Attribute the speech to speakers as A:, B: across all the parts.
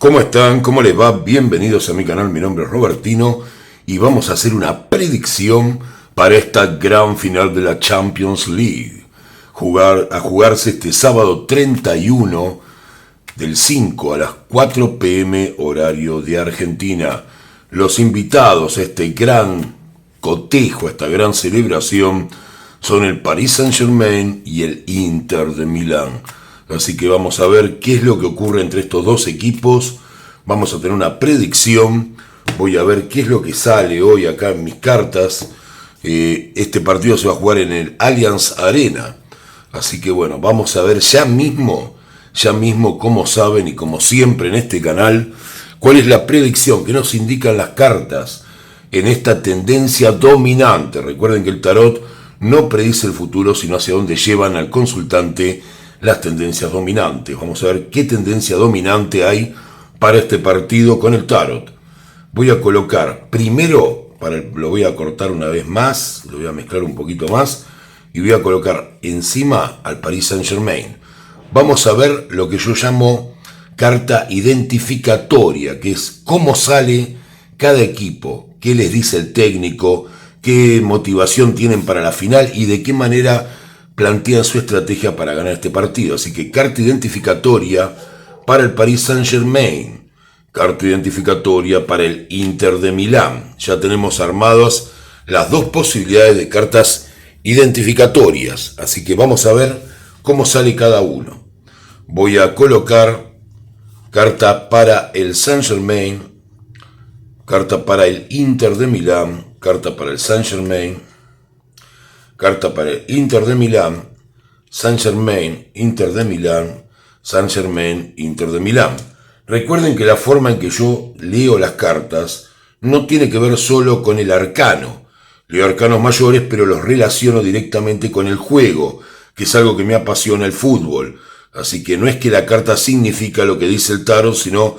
A: ¿Cómo están? ¿Cómo les va? Bienvenidos a mi canal, mi nombre es Robertino y vamos a hacer una predicción para esta gran final de la Champions League. A jugarse este sábado 31 del 5 a las 4 p.m. horario de Argentina. Los invitados a este gran cotejo, a esta gran celebración, son el Paris Saint-Germain y el Inter de Milán. Así que vamos a ver qué es lo que ocurre entre estos dos equipos. Vamos a tener una predicción. Voy a ver qué es lo que sale hoy acá en mis cartas. Este partido se va a jugar en el Allianz Arena. Así que bueno, vamos a ver ya mismo, como saben y como siempre en este canal, cuál es la predicción que nos indican las cartas en esta tendencia dominante. Recuerden que el tarot no predice el futuro, sino hacia dónde llevan al consultante las tendencias dominantes. Vamos a ver qué tendencia dominante hay para este partido con el tarot. Voy a colocar primero, lo voy a cortar una vez más, lo voy a mezclar un poquito más y voy a colocar encima al Paris Saint-Germain. Vamos a ver lo que yo llamo carta identificatoria, que es cómo sale cada equipo, qué les dice el técnico, qué motivación tienen para la final y de qué manera plantean su estrategia para ganar este partido. Así que carta identificatoria para el Paris Saint-Germain, carta identificatoria para el Inter de Milán. Ya tenemos armadas las dos posibilidades de cartas identificatorias, así que vamos a ver cómo sale cada uno. Voy a colocar carta para el Saint-Germain, carta para el Inter de Milán, carta para el Saint-Germain, carta para el Inter de Milán, Saint-Germain, Inter de Milán, Saint-Germain, Inter de Milán. Recuerden que la forma en que yo leo las cartas no tiene que ver solo con el arcano. Leo arcanos mayores, pero los relaciono directamente con el juego, que es algo que me apasiona el fútbol. Así que no es que la carta significa lo que dice el tarot, sino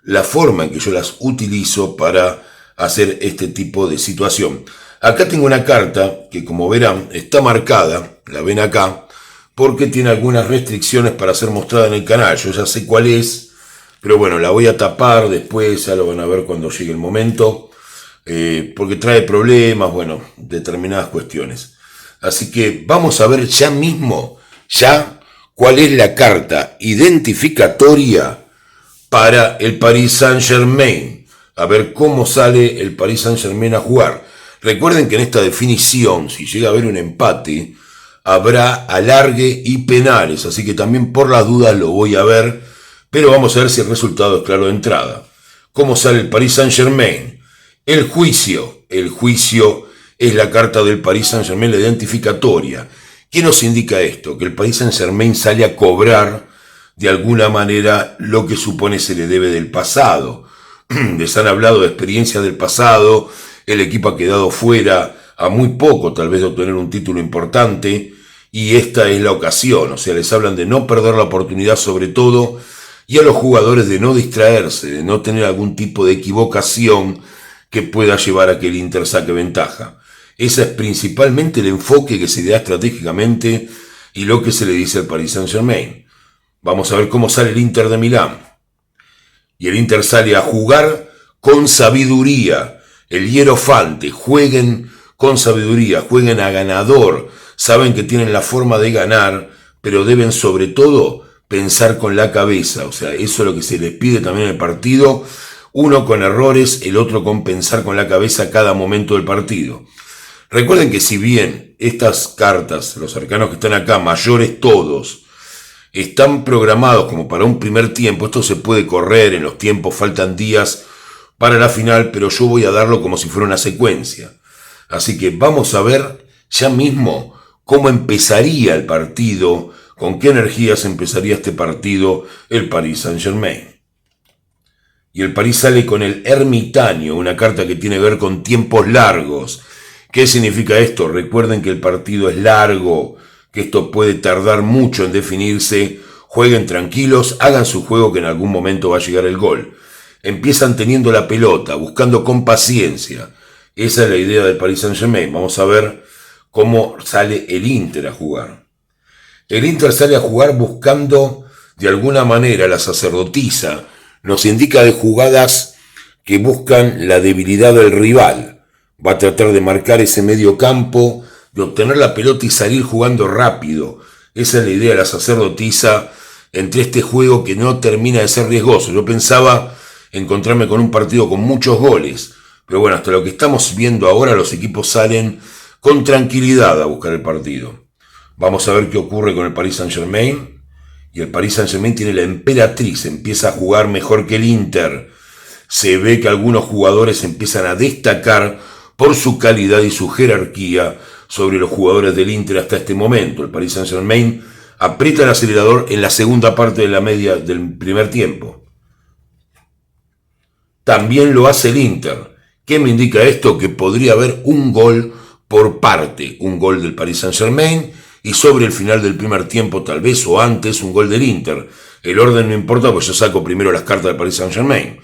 A: la forma en que yo las utilizo para hacer este tipo de situación. Acá tengo una carta que, como verán, está marcada, la ven acá, porque tiene algunas restricciones para ser mostrada en el canal. Yo ya sé cuál es, pero bueno, la voy a tapar después, ya lo van a ver cuando llegue el momento, porque trae problemas, bueno, determinadas cuestiones. Así que vamos a ver ya mismo, cuál es la carta identificatoria para el Paris Saint-Germain. A ver cómo sale el Paris Saint-Germain a jugar. Recuerden que en esta definición, si llega a haber un empate, habrá alargue y penales, así que también por las dudas lo voy a ver, pero vamos a ver si el resultado es claro de entrada. ¿Cómo sale el Paris Saint-Germain? El juicio es la carta del Paris Saint-Germain, la identificatoria. ¿Qué nos indica esto? Que el Paris Saint-Germain sale a cobrar de alguna manera lo que supone se le debe del pasado. Les han hablado de experiencias del pasado. El equipo ha quedado fuera a muy poco, tal vez, de obtener un título importante, y esta es la ocasión. O sea, les hablan de no perder la oportunidad sobre todo, y a los jugadores de no distraerse, de no tener algún tipo de equivocación que pueda llevar a que el Inter saque ventaja. Ese es principalmente el enfoque que se da estratégicamente y lo que se le dice al Paris Saint-Germain. Vamos a ver cómo sale el Inter de Milán. Y el Inter sale a jugar con sabiduría. El hierofante, jueguen con sabiduría, jueguen a ganador, saben que tienen la forma de ganar, pero deben sobre todo pensar con la cabeza, o sea, eso es lo que se les pide también en el partido, uno con errores, el otro con pensar con la cabeza a cada momento del partido. Recuerden que si bien estas cartas, los arcanos que están acá, mayores todos, están programados como para un primer tiempo, esto se puede correr, en los tiempos faltan días para la final, pero yo voy a darlo como si fuera una secuencia. Así que vamos a ver ya mismo cómo empezaría el partido, con qué energías empezaría este partido el Paris Saint-Germain. Y el París sale con el ermitaño, una carta que tiene que ver con tiempos largos. ¿Qué significa esto? Recuerden que el partido es largo, que esto puede tardar mucho en definirse. Jueguen tranquilos, hagan su juego que en algún momento va a llegar el gol. Empiezan teniendo la pelota, buscando con paciencia. Esa es la idea del Paris Saint-Germain. Vamos a ver cómo sale el Inter a jugar. El Inter sale a jugar buscando de alguna manera la sacerdotisa, nos indica de jugadas que buscan la debilidad del rival. Va a tratar de marcar ese medio campo, de obtener la pelota y salir jugando rápido. Esa es la idea de la sacerdotisa entre este juego que no termina de ser riesgoso. Yo pensaba encontrarme con un partido con muchos goles, pero bueno, hasta lo que estamos viendo ahora, los equipos salen con tranquilidad a buscar el partido. Vamos a ver qué ocurre con el Paris Saint-Germain. Y el Paris Saint-Germain tiene la emperatriz, empieza a jugar mejor que el Inter. Se ve que algunos jugadores empiezan a destacar por su calidad y su jerarquía sobre los jugadores del Inter hasta este momento. El Paris Saint-Germain aprieta el acelerador en la segunda parte de la media del primer tiempo. También lo hace el Inter. ¿Qué me indica esto? Que podría haber un gol por parte, un gol del Paris Saint-Germain y sobre el final del primer tiempo tal vez o antes un gol del Inter. El orden no importa, pues yo saco primero las cartas del Paris Saint-Germain.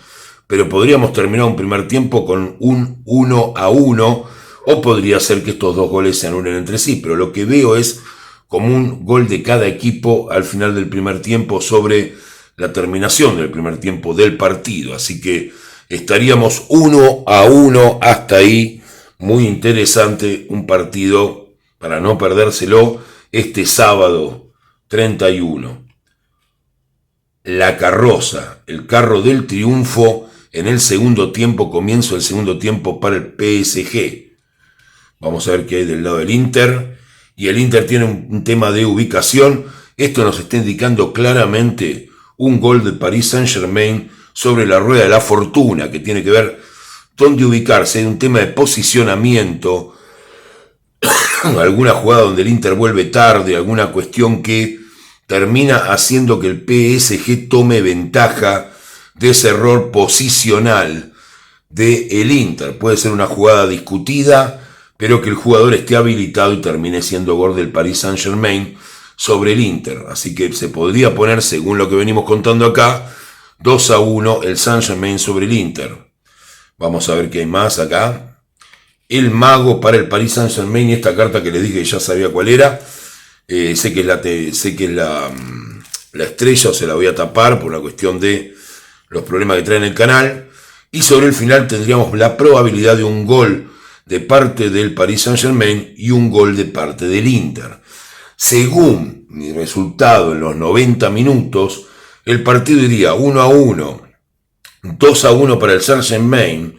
A: Pero podríamos terminar un primer tiempo con un 1-1 o podría ser que estos dos goles se anulen entre sí. Pero lo que veo es como un gol de cada equipo al final del primer tiempo sobre la terminación del primer tiempo del partido. Así que estaríamos 1-1 hasta ahí. Muy interesante, un partido para no perdérselo este sábado 31. La carroza, el carro del triunfo en el segundo tiempo, comienzo del segundo tiempo para el PSG. Vamos a ver qué hay del lado del Inter. Y el Inter tiene un tema de ubicación. Esto nos está indicando claramente un gol de Paris Saint-Germain sobre la rueda de la fortuna, que tiene que ver dónde ubicarse. Hay un tema de posicionamiento, alguna jugada donde el Inter vuelve tarde, alguna cuestión que termina haciendo que el PSG tome ventaja de ese error posicional del Inter. Puede ser una jugada discutida, pero que el jugador esté habilitado y termine siendo gol del Paris Saint-Germain sobre el Inter. Así que se podría poner, según lo que venimos contando acá, 2-1 el Saint-Germain sobre el Inter. Vamos a ver qué hay más acá. El mago para el Paris Saint-Germain, esta carta que les dije que ya sabía cuál era. Sé que es la estrella, o se la voy a tapar por una cuestión de los problemas que trae en el canal. Y sobre el final tendríamos la probabilidad de un gol de parte del Paris Saint-Germain y un gol de parte del Inter. Según mi resultado en los 90 minutos, el partido iría 1-1, 2-1 para el Saint-Germain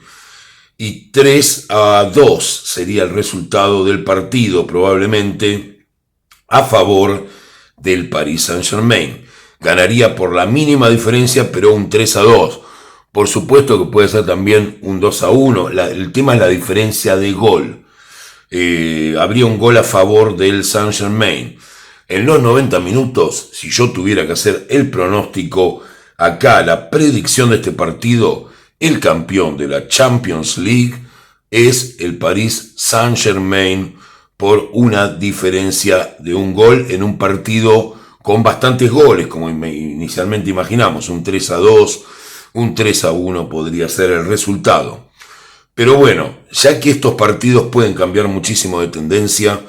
A: y 3-2 sería el resultado del partido, probablemente a favor del Paris Saint-Germain. Ganaría por la mínima diferencia, pero un 3-2. Por supuesto que puede ser también un 2-1. El tema es la diferencia de gol. Habría un gol a favor del Saint-Germain. En los 90 minutos, si yo tuviera que hacer el pronóstico, acá la predicción de este partido, el campeón de la Champions League es el Paris Saint-Germain por una diferencia de un gol en un partido con bastantes goles, como inicialmente imaginamos, un 3-2, un 3-1 podría ser el resultado. Pero bueno, ya que estos partidos pueden cambiar muchísimo de tendencia,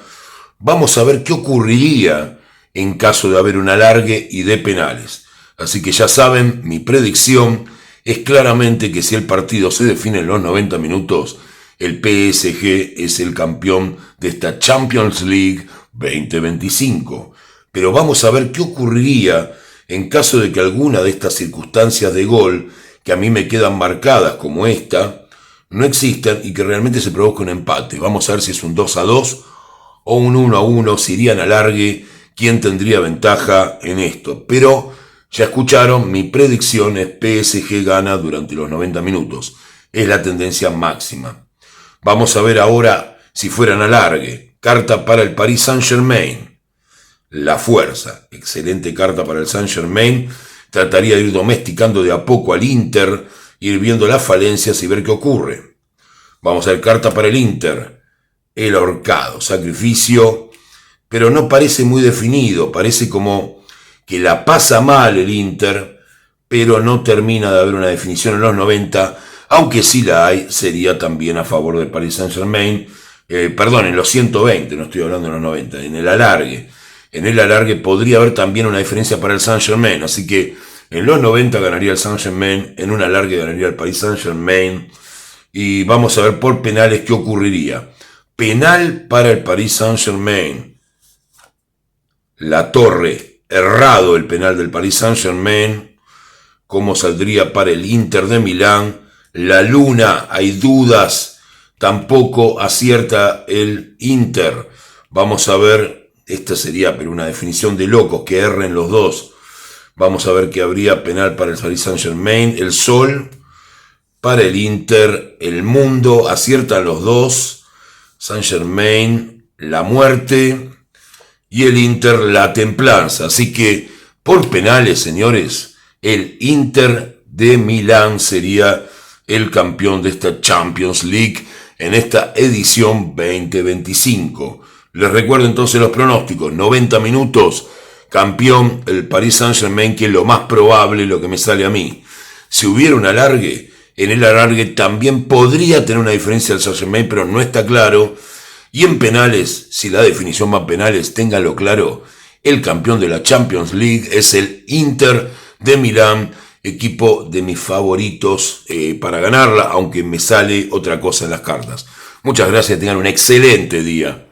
A: vamos a ver qué ocurriría en caso de haber un alargue y de penales. Así que ya saben, mi predicción es claramente que si el partido se define en los 90 minutos, el PSG es el campeón de esta Champions League 2025. Pero vamos a ver qué ocurriría en caso de que alguna de estas circunstancias de gol, que a mí me quedan marcadas como esta, no existan y que realmente se produzca un empate. Vamos a ver si es un 2-2 o un 1-1, si irían a alargue, quién tendría ventaja en esto. Pero ya escucharon, mi predicción es PSG gana durante los 90 minutos. Es la tendencia máxima. Vamos a ver ahora si fueran a alargue. Carta para el Paris Saint-Germain. La fuerza. Excelente carta para el Saint-Germain. Trataría de ir domesticando de a poco al Inter, ir viendo las falencias y ver qué ocurre. Vamos a ver carta para el Inter. El ahorcado. Sacrificio. Pero no parece muy definido. Parece como que la pasa mal el Inter, pero no termina de haber una definición en los 90, aunque sí la hay, sería también a favor del Paris Saint-Germain, en los 120, no estoy hablando de los 90, en el alargue. En el alargue podría haber también una diferencia para el Saint-Germain, así que En los 90 ganaría el Saint-Germain, en un alargue ganaría el Paris Saint-Germain. Y vamos a ver por penales qué ocurriría. Penal para el Paris Saint-Germain. La Torre, errado el penal del Paris Saint-Germain. ¿Cómo saldría para el Inter de Milán? La Luna, hay dudas. Tampoco acierta el Inter. Vamos a ver, esta sería pero una definición de locos, que erren los dos. Vamos a ver que habría penal para el Paris Saint-Germain. El Sol para el Inter. El Mundo, aciertan los dos. Saint-Germain, la muerte. Y el Inter, la templanza. Así que, por penales, señores, el Inter de Milán sería el campeón de esta Champions League en esta edición 2025. Les recuerdo entonces los pronósticos. 90 minutos, campeón el Paris Saint-Germain, que es lo más probable, lo que me sale a mí. Si hubiera un alargue, en el alargue también podría tener una diferencia del Saint-Germain, pero no está claro. Y en penales, si la definición va a penales, ténganlo claro, el campeón de la Champions League es el Inter de Milán, equipo de mis favoritos para ganarla, aunque me sale otra cosa en las cartas. Muchas gracias, tengan un excelente día.